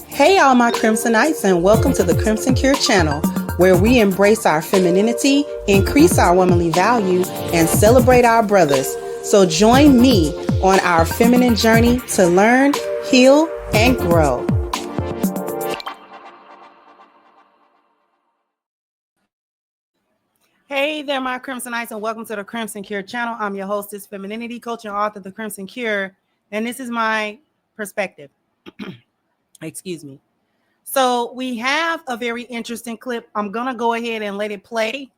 Hey all my Crimsonites, and welcome to the Crimson Cure channel, where we embrace our femininity, increase our womanly value, and celebrate our brothers. So join me on our feminine journey to learn, heal, and grow. Hey there, my Crimsonites, and welcome to the Crimson Cure channel. I'm your hostess, femininity coach and author of The Crimson Cure, and this is my perspective. Excuse me. So we have a very interesting clip. I'm going to go ahead and let it play.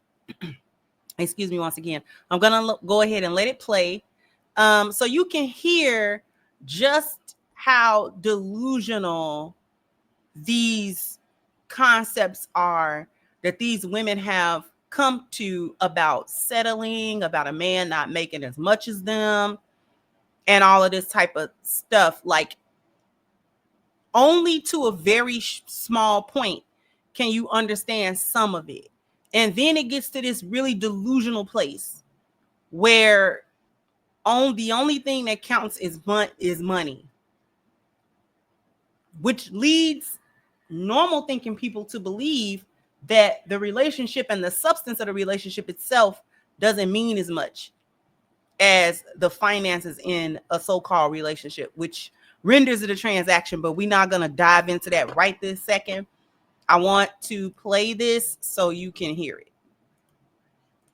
Excuse me once again. I'm going to go ahead and let it play so you can hear just how delusional these concepts are that these women have come to about settling, about a man not making as much as them, and all of this type of stuff. Like, only to a very small point can you understand some of it. And then it gets to this really delusional place where the only thing that counts is money, which leads normal thinking people to believe that the relationship and the substance of the relationship itself doesn't mean as much as the finances in a so-called relationship, which renders it a transaction. But we're not going to dive into that right this second. I want to play this so you can hear it.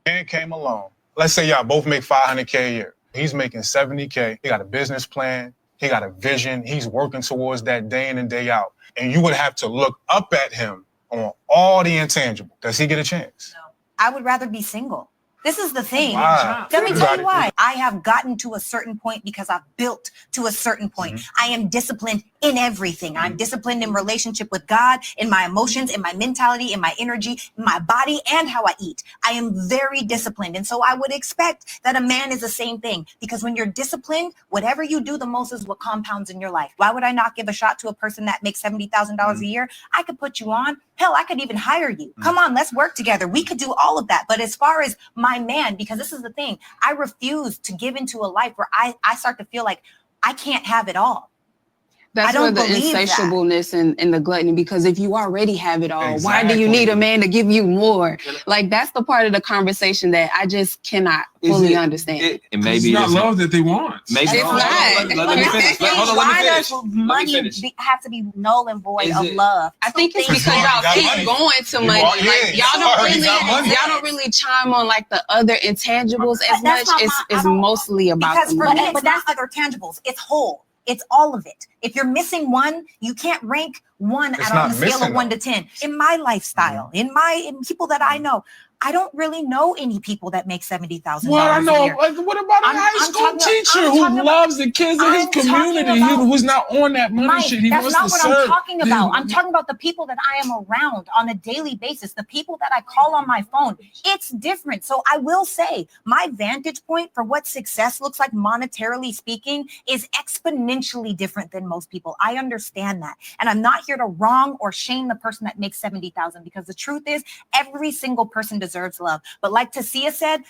Man came along. Let's say y'all both make $500K a year. He's making $70K. He got a business plan. He got a vision. He's working towards that day in and day out. And you would have to look up at him on all the intangible. Does he get a chance? No. I would rather be single. This is the thing. Wow. Let me tell you why. I have gotten to a certain point because I've built to a certain point. I am disciplined in everything. I'm disciplined in relationship with God, in my emotions, in my mentality, in my energy, in my body, and how I eat. I am very disciplined. And so I would expect that a man is the same thing, because when you're disciplined, whatever you do the most is what compounds in your life. Why would I not give a shot to a person that makes $70,000 a year? I could put you on. Hell, I could even hire you. Come on, let's work together. We could do all of that. But as far as my man, because this is the thing, I refuse to give into a life where I start to feel like I can't have it all. That's where the insatiableness and the gluttony, because if you already have it all, why do you need a man to give you more? Like, that's the part of the conversation that I just cannot fully understand. And maybe it's not love that they want. Maybe it's not. Let me finish. Why does money have to be null and void of love? I think it's because y'all keep going to money. Like, y'all don't really chime on like the other intangibles as much. It's mostly about the money. But that's other tangibles. It's whole. It's all of it. If you're missing one, you can't rank one on a scale of 1 to 10. In my lifestyle, in people that I know, I don't really know any people that make $70,000 well, I know. a year. What about a high school teacher who loves the kids in his community, who's not on that money shit? That's not what I'm talking about. I'm talking about the people that I am around on a daily basis, the people that I call on my phone. It's different. So I will say my vantage point for what success looks like monetarily speaking is exponentially different than most people. I understand that. And I'm not here to wrong or shame the person that makes $70,000, because the truth is every single person deserves love. But like Tasia said,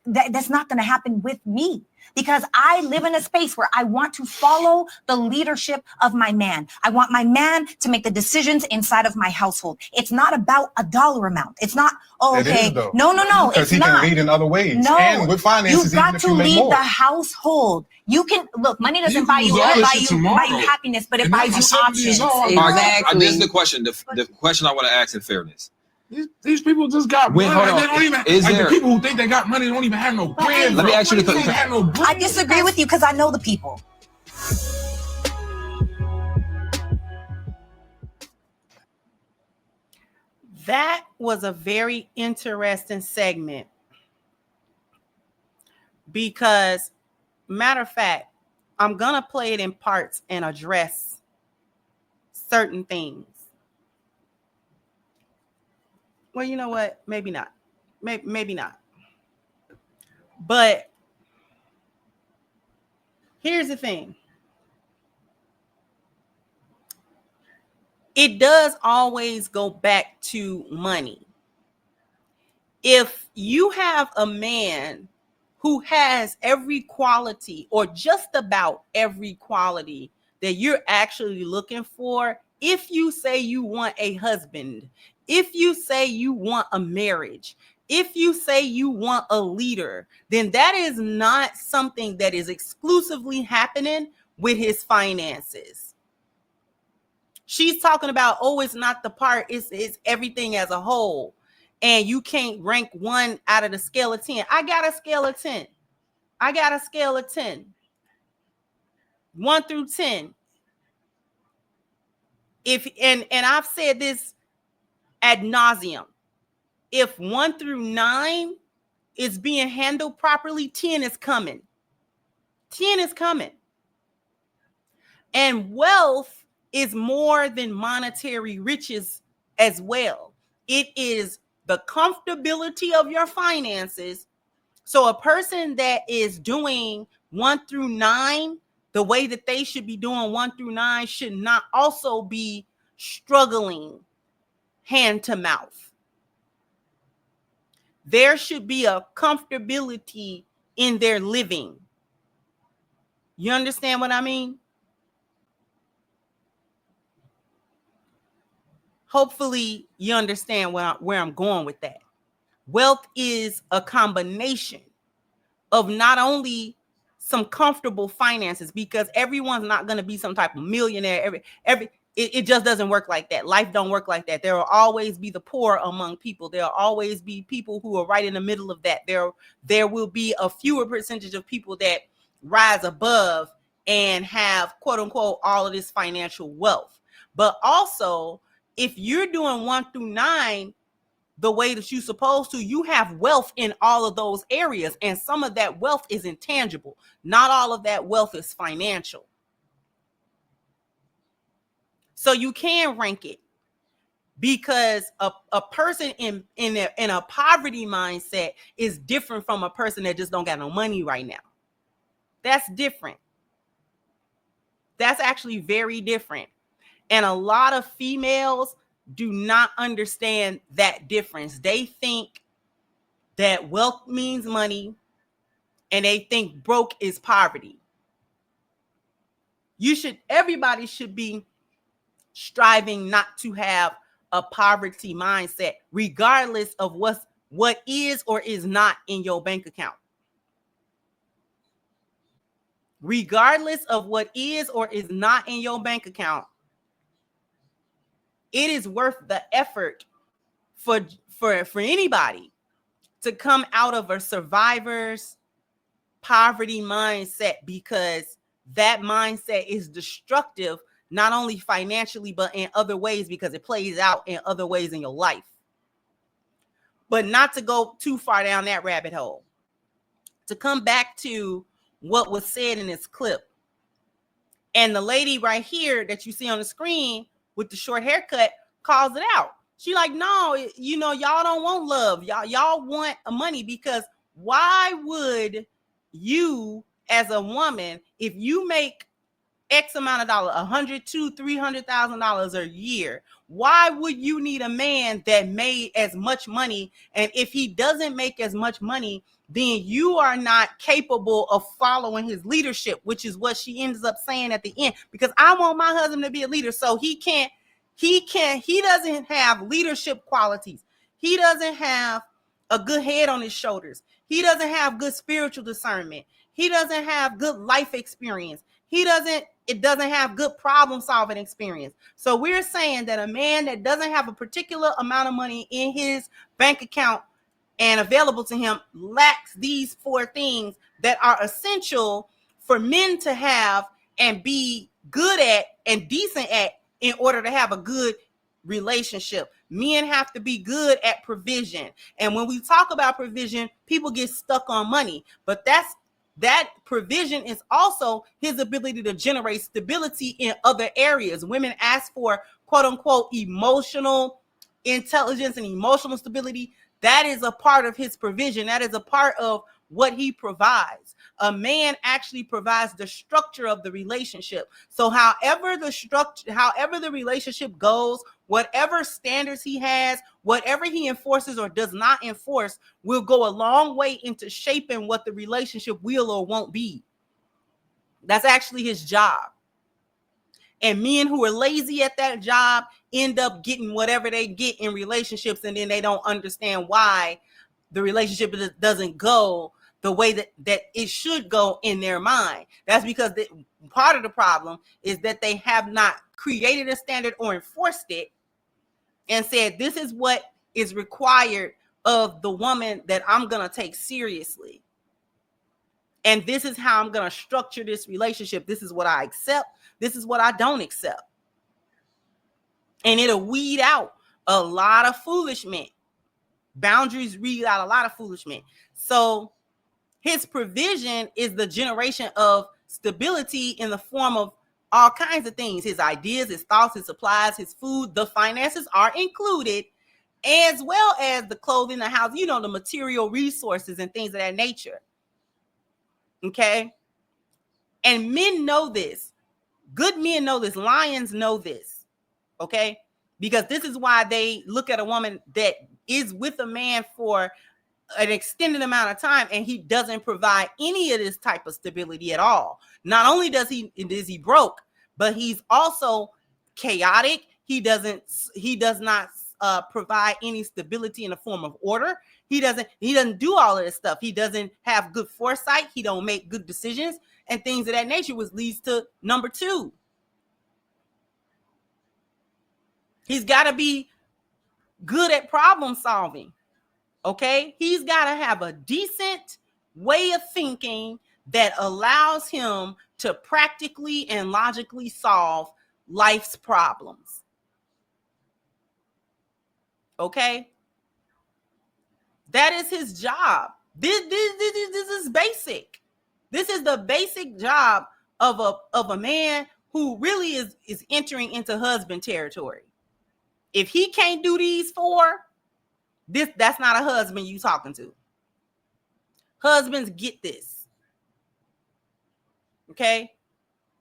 that's not going to happen with me, because I live in a space where I want to follow the leadership of my man. I want my man to make the decisions inside of my household. It's not about a dollar amount. It's not, no. Because he can lead in other ways. No, and with finances, you've got to lead the household. You can look. Money doesn't buy you happiness, but it buys you options. Exactly. This is the question. The question I want to ask in fairness. These people just got money. They don't even, the people who think they got money don't even have no bread. Let me ask you the question. I disagree with you because I know the people. That was a very interesting segment, because, matter of fact, I'm going to play it in parts and address certain things. Well, you know what? Maybe not. Maybe not. But here's the thing. It does always go back to money. If you have a man who has every quality, or just about every quality that you're actually looking for if you say you want a husband, if you say you want a marriage, if you say you want a leader, then that is not something that is exclusively happening with his finances. She's talking about, oh, it's not the part, it's everything as a whole. And you can't rank one out of the scale of 10. I got a scale of 10. I got a scale of 10. 1 through 10. If and I've said this ad nauseum. If 1 through 9 is being handled properly, 10 is coming. 10 is coming. And wealth is more than monetary riches as well. It is the comfortability of your finances. So a person that is doing 1 through 9, the way that they should be doing 1 through 9 should not also be struggling hand to mouth. There should be a comfortability in their living. You understand what I mean? Hopefully you understand where I'm going with that. Wealth is a combination of not only some comfortable finances, because everyone's not going to be some type of millionaire. It just doesn't work like that. Life don't work like that. There will always be the poor among people. There will always be people who are right in the middle of that. There will be a fewer percentage of people that rise above and have, quote unquote, all of this financial wealth. But also, if you're doing 1 through 9 the way that you're supposed to, you have wealth in all of those areas. And some of that wealth is intangible. Not all of that wealth is financial. So you can rank it, because a person in a poverty mindset is different from a person that just don't got no money right now. That's different. That's actually very different. And a lot of females do not understand that difference. They think that wealth means money, and they think broke is poverty. Everybody should be striving not to have a poverty mindset, regardless of what is or is not in your bank account. Regardless of what is or is not in your bank account, it is worth the effort for anybody to come out of a survivor's poverty mindset, because that mindset is destructive, not only financially, but in other ways, because it plays out in other ways in your life. But not to go too far down that rabbit hole, to come back to what was said in this clip. And the lady right here that you see on the screen with the short haircut calls it out. She like, no, y'all don't want love. Y'all want money, because why would you, as a woman, if you make X amount of dollars, $100,000 to $300,000 a year, why would you need a man that made as much money? And if he doesn't make as much money, then you are not capable of following his leadership, which is what she ends up saying at the end. Because I want my husband to be a leader, so he doesn't have leadership qualities. He doesn't have a good head on his shoulders. He doesn't have good spiritual discernment. He doesn't have good life experience. It doesn't have good problem solving experience. So we're saying that a man that doesn't have a particular amount of money in his bank account and available to him lacks these 4 things that are essential for men to have and be good at and decent at in order to have a good relationship. Men have to be good at provision. And when we talk about provision, people get stuck on money, but that provision is also his ability to generate stability in other areas. Women ask for, quote unquote, emotional intelligence and emotional stability. That is a part of his provision. That is a part of what he provides. A man actually provides the structure of the relationship. So however the relationship goes, whatever standards he has, whatever he enforces or does not enforce, will go a long way into shaping what the relationship will or won't be. That's actually his job. And men who are lazy at that job end up getting whatever they get in relationships, and then they don't understand why the relationship doesn't go the way that it should go in their mind. That's because part of the problem is that they have not created a standard or enforced it and said, this is what is required of the woman that I'm going to take seriously. And this is how I'm going to structure this relationship. This is what I accept. This is what I don't accept. And it'll weed out a lot of foolish men. Boundaries weed out a lot of foolish men. So his provision is the generation of stability in the form of all kinds of things. His ideas, his thoughts, his supplies, his food, the finances are included, as well as the clothing, the house, the material resources and things of that nature. Okay? And men know this. Good men know this. Lions know this. Okay? Because this is why they look at a woman that is with a man for an extended amount of time and he doesn't provide any of this type of stability at all. Not only is he broke, but he's also chaotic. He does not provide any stability in the form of order. He doesn't do all of this stuff. He doesn't have good foresight. He don't make good decisions and things of that nature, which leads to number 2. He's got to be good at problem solving. Okay? He's got to have a decent way of thinking that allows him to practically and logically solve life's problems. Okay? That is his job. This is basic. This is the basic job of a man who really is entering into husband territory. If he can't do these 4, that's not a husband you talking to. Husbands get this. Okay?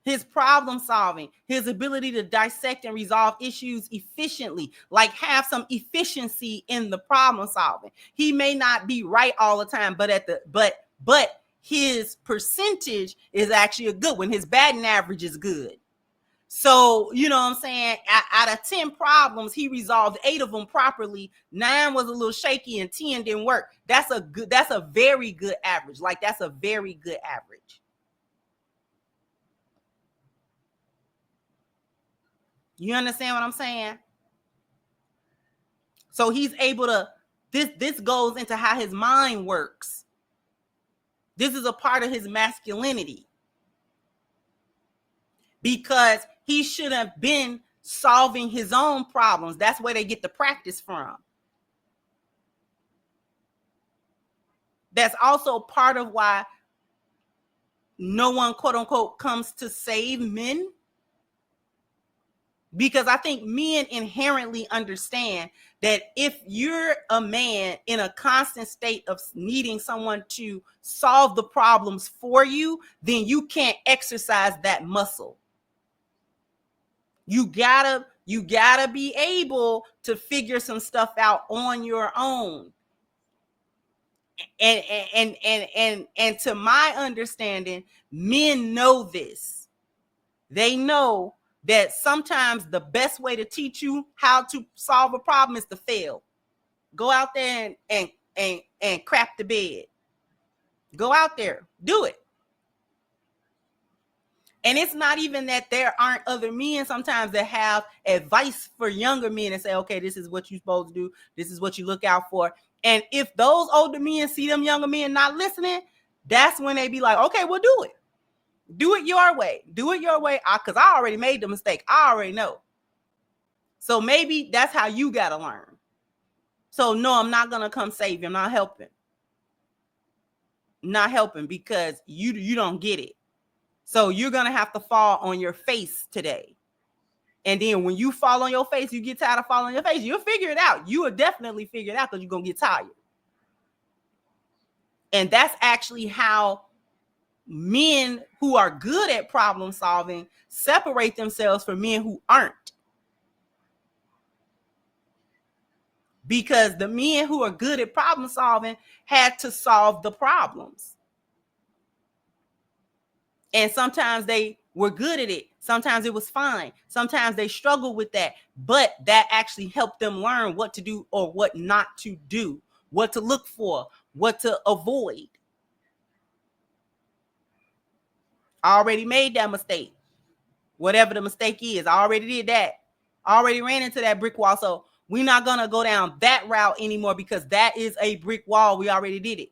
His problem solving, his ability to dissect and resolve issues efficiently, like have some efficiency in the problem solving. He may not be right all the time, but his percentage is actually a good one. His batting average is good. So, you know what I'm saying? Out of 10 problems, he resolved 8 of them properly. 9 was a little shaky and 10 didn't work. That's a very good average. Like, that's a very good average. You understand what I'm saying? So he's able to, this goes into how his mind works. This is a part of his masculinity. Because he should have been solving his own problems. That's where they get the practice from. That's also part of why no one, quote unquote, comes to save men. Because I think men inherently understand that if you're a man in a constant state of needing someone to solve the problems for you, then you can't exercise that muscle. You gotta be able to figure some stuff out on your own. And to my understanding, men know this. They know that sometimes the best way to teach you how to solve a problem is to fail. Go out there and crap the bed. Go out there, do it. And it's not even that there aren't other men sometimes that have advice for younger men and say, okay, this is what you're supposed to do. This is what you look out for. And if those older men see them younger men not listening, that's when they be like, okay, well, do it. Do it your way. Do it your way. Because I already made the mistake. I already know. So maybe that's how you got to learn. So no, I'm not going to come save you. I'm not helping. Not helping because you don't get it. So you're going to have to fall on your face today. And then when you fall on your face, you get tired of falling on your face. You'll figure it out. You will definitely figure it out because you're going to get tired. And that's actually how men who are good at problem solving separate themselves from men who aren't. Because the men who are good at problem solving had to solve the problems. And sometimes they were good at it. Sometimes it was fine. Sometimes they struggled with that, but that actually helped them learn what to do or what not to do, what to look for, what to avoid. I already made that mistake. Whatever the mistake is, I already did that. I already ran into that brick wall. So we're not going to go down that route anymore because that is a brick wall. We already did it.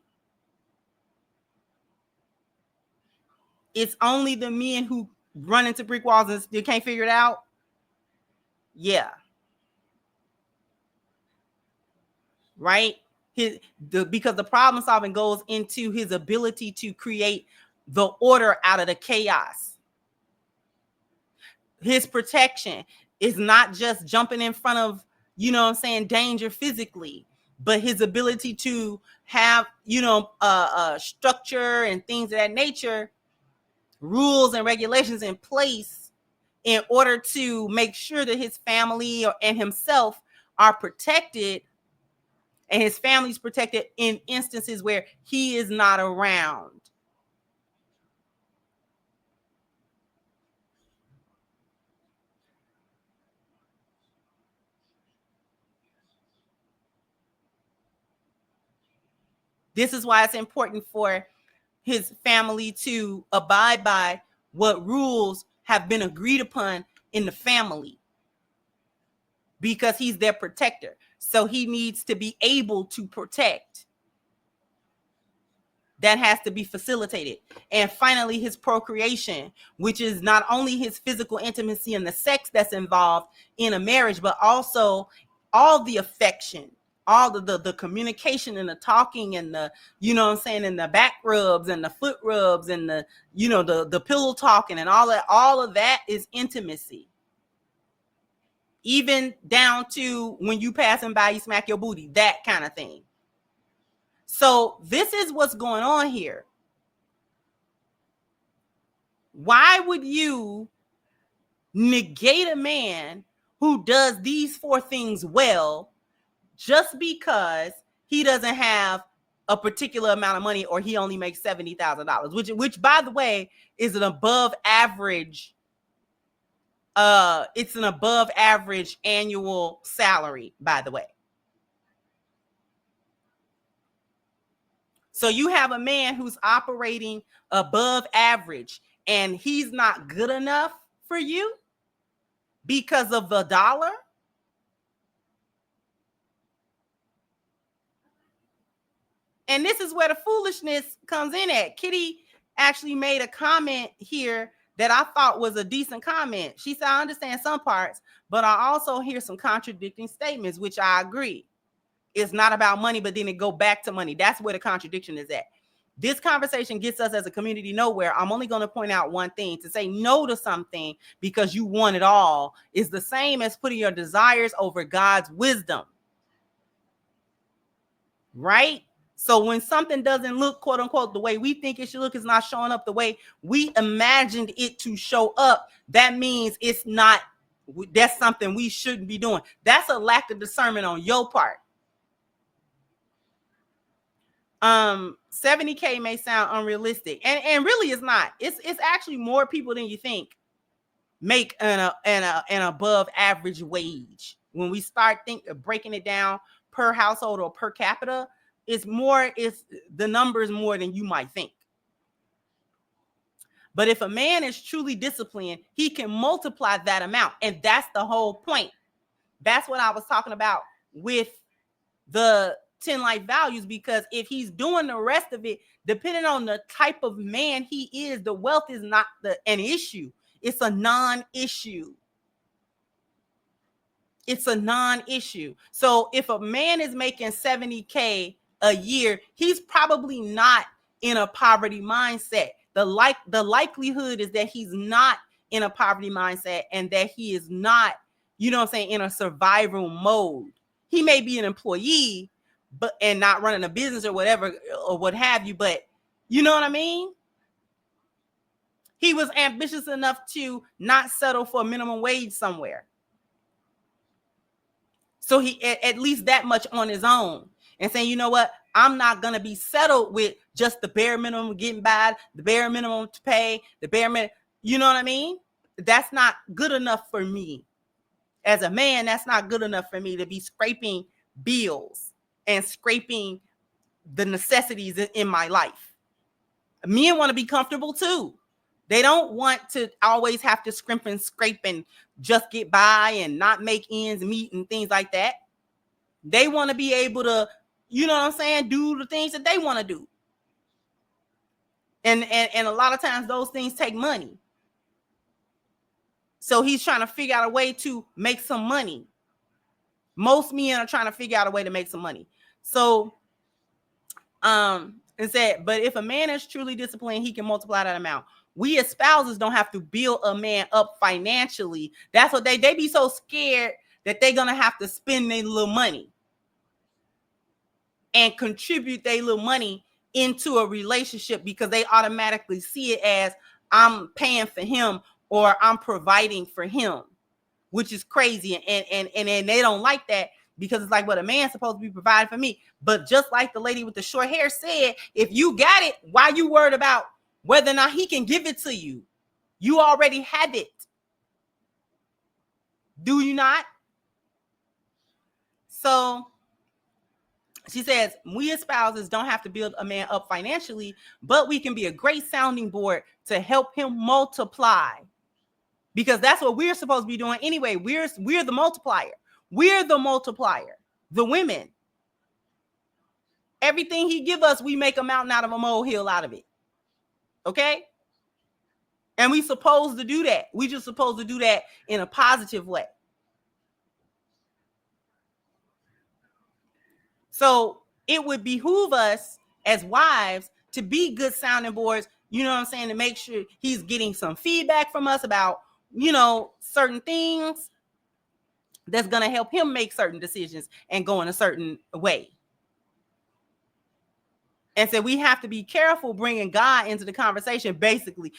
It's only the men who run into brick walls and still can't figure it out. Yeah. Right? Because the problem solving goes into his ability to create the order out of the chaos. His protection is not just jumping in front of, danger physically, but his ability to have, structure and things of that nature, rules and regulations in place in order to make sure that his family and himself are protected, and his family's protected in instances where he is not around. This is why it's important for his family to abide by what rules have been agreed upon in the family, because he's their protector. So he needs to be able to protect. That has to be facilitated. And finally, his procreation, which is not only his physical intimacy and the sex that's involved in a marriage, but also all the affection, all the communication and the talking and the, and the back rubs and the foot rubs and the, the pillow talking and all of that is intimacy. Even down to when you passing by, you smack your booty, that kind of thing. So this is what's going on here. Why would you negate a man who does these 4 things well just because he doesn't have a particular amount of money, or he only makes $70,000, which by the way is an above average. It's an above average annual salary, by the way. So you have a man who's operating above average and he's not good enough for you because of the dollar. And this is where the foolishness comes in at. Kitty actually made a comment here that I thought was a decent comment. She said, I understand some parts, but I also hear some contradicting statements, which I agree. It's not about money, but then it go back to money. That's where the contradiction is at. This conversation gets us as a community nowhere. I'm only going to point out one thing. To say no to something because you want it all is the same as putting your desires over God's wisdom. Right? So when something doesn't look, quote unquote, the way we think it should look, is not showing up the way we imagined it to show up, that means it's not, that's something we shouldn't be doing. That's a lack of discernment on your part. 70K may sound unrealistic, and really it's not. It's actually more people than you think make an above average wage. When we start breaking it down per household or per capita, the number is more than you might think. But if a man is truly disciplined, he can multiply that amount, and that's the whole point. That's what I was talking about with the 10 life values, because if he's doing the rest of it, depending on the type of man he is, the wealth is not an issue. It's a non-issue. It's a non-issue. So if a man is making 70K a year, he's probably not in a poverty mindset. The likelihood is that he's not in a poverty mindset and that he is not, in a survival mode. He may be an employee, and not running a business or whatever or what have you, but you know what I mean? He was ambitious enough to not settle for a minimum wage somewhere. So he at least that much on his own, and saying, you know what, I'm not going to be settled with just the bare minimum getting by, the bare minimum to pay, the bare minimum. You know what I mean? That's not good enough for me. As a man, that's not good enough for me to be scraping bills and scraping the necessities in my life. Men want to be comfortable too. They don't want to always have to scrimp and scrape and just get by and not make ends meet and things like that. They want to be able to, you know what I'm saying, do the things that they want to do. And a lot of times those things take money. So he's trying to figure out a way to make some money. Most men are trying to figure out a way to make some money. So it said, but if a man is truly disciplined, he can multiply that amount. We as spouses don't have to build a man up financially. That's what they be so scared that they're gonna have to spend their little money and contribute their little money into a relationship because they automatically see it as I'm paying for him or I'm providing for him, which is crazy. And they don't like that because it's like, well, a man's supposed to be providing for me. But just like the lady with the short hair said, if you got it, why you worried about whether or not he can give it to you? You already have it. Do you not? So she says, we as spouses don't have to build a man up financially, but we can be a great sounding board to help him multiply. Because that's what we're supposed to be doing anyway. We're the multiplier. We're the multiplier. The women. Everything he give us, we make a mountain out of a molehill out of it. Okay? And we supposed to do that. We just supposed to do that in a positive way. So it would behoove us as wives to be good sounding boards, you know what I'm saying, to make sure he's getting some feedback from us about, you know, certain things that's going to help him make certain decisions and go in a certain way. And so we have to be careful bringing God into the conversation, basically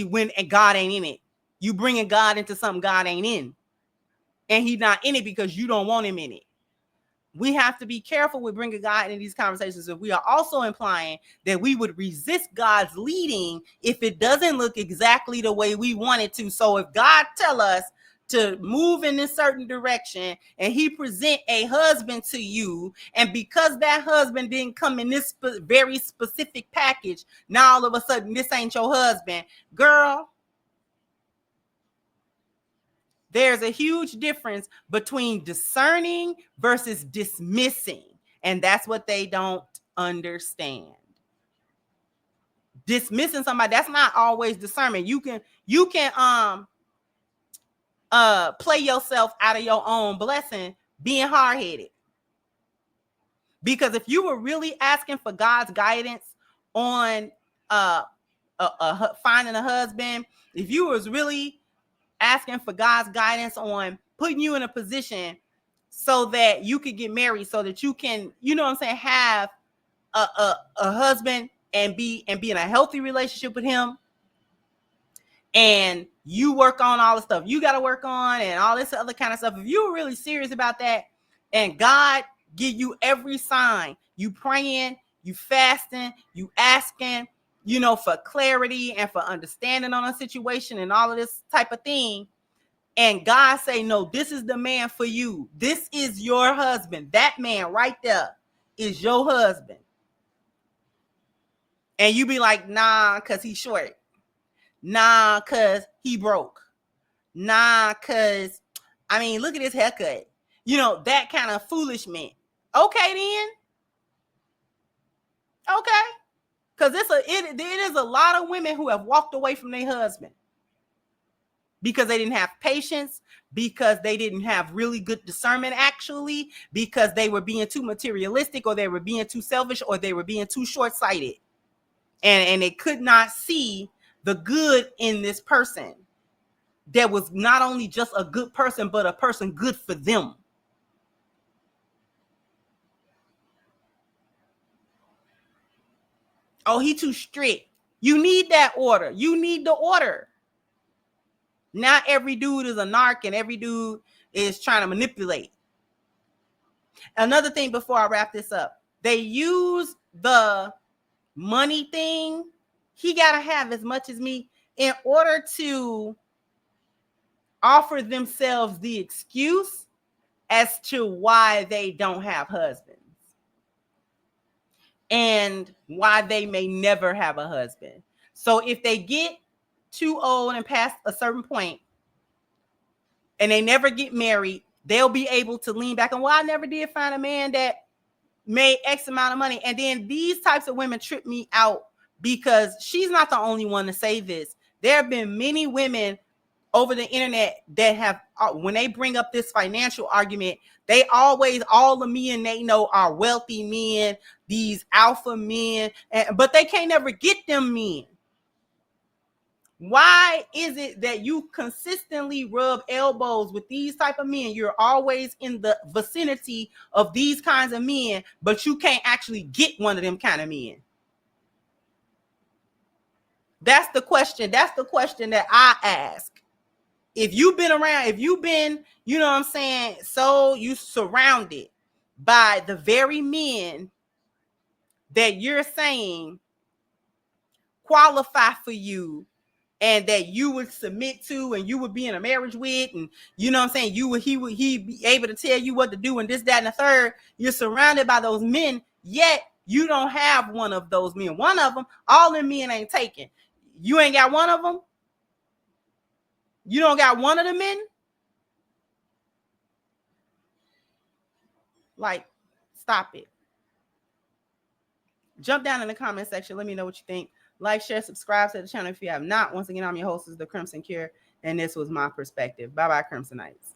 when God ain't in it. You bringing God into something God ain't in. And he's not in it because you don't want him in it. We have to be careful with bringing God into these conversations. If we are also implying that we would resist God's leading if it doesn't look exactly the way we want it to. So if God tell us to move in this certain direction and he present a husband to you, and because that husband didn't come in this very specific package, now all of a sudden this ain't your husband, girl. There's a huge difference between discerning versus dismissing. And that's what they don't understand. Dismissing somebody, that's not always discernment. You can play yourself out of your own blessing being hard-headed. Because if you were really asking for God's guidance on finding a husband, if you was really asking for God's guidance on putting you in a position so that you could get married, so that you can, you know what I'm saying, have a husband and be in a healthy relationship with him, and you work on all the stuff you got to work on and all this other kind of stuff. If you're really serious about that and God give you every sign, you praying, you fasting, you asking, you know, for clarity and for understanding on a situation and all of this type of thing, and God say, no, this is the man for you. This is your husband. That man right there is your husband. And you be like, nah, because he's short. Nah, because he broke. Nah, because, I mean, look at his haircut. You know, that kind of foolishness. Okay, then. Okay. Because it is a lot of women who have walked away from their husband because they didn't have patience, because they didn't have really good discernment, actually, because they were being too materialistic, or they were being too selfish, or they were being too short-sighted. And they could not see the good in this person that was not only just a good person, but a person good for them. Oh, he too strict. You need that order. You need the order. Not every dude is a narc and every dude is trying to manipulate. Another thing before I wrap this up, they use the money thing. He got to have as much as me. in order to offer themselves the excuse as to why they don't have husbands and why they may never have a husband. So if they get too old and past a certain point and they never get married, they'll be able to lean back on, well, I never did find a man that made X amount of money. And then these types of women trip me out because she's not the only one to say this. There have been many women over the internet that have, when they bring up this financial argument, they always, all the men they know are wealthy men, these alpha men, but they can't never get them men. Why is it that you consistently rub elbows with these type of men? You're always in the vicinity of these kinds of men, but you can't actually get one of them kind of men. That's the question. That's the question that I ask. If you've been around, if you've been, you know what I'm saying, so you surrounded by the very men that you're saying qualify for you and that you would submit to and you would be in a marriage with, and you know what I'm saying, he'd be able to tell you what to do and this, that, and the third. You're surrounded by those men, yet you don't have one of those men. One of them, all them men ain't taken. You ain't got one of them. You don't got one of the men? Like, stop it. Jump down in the comment section. Let me know what you think. Like, share, subscribe to the channel if you have not. Once again, I'm your host, The Crimson Cure, and this was my perspective. Bye-bye, Crimsonites.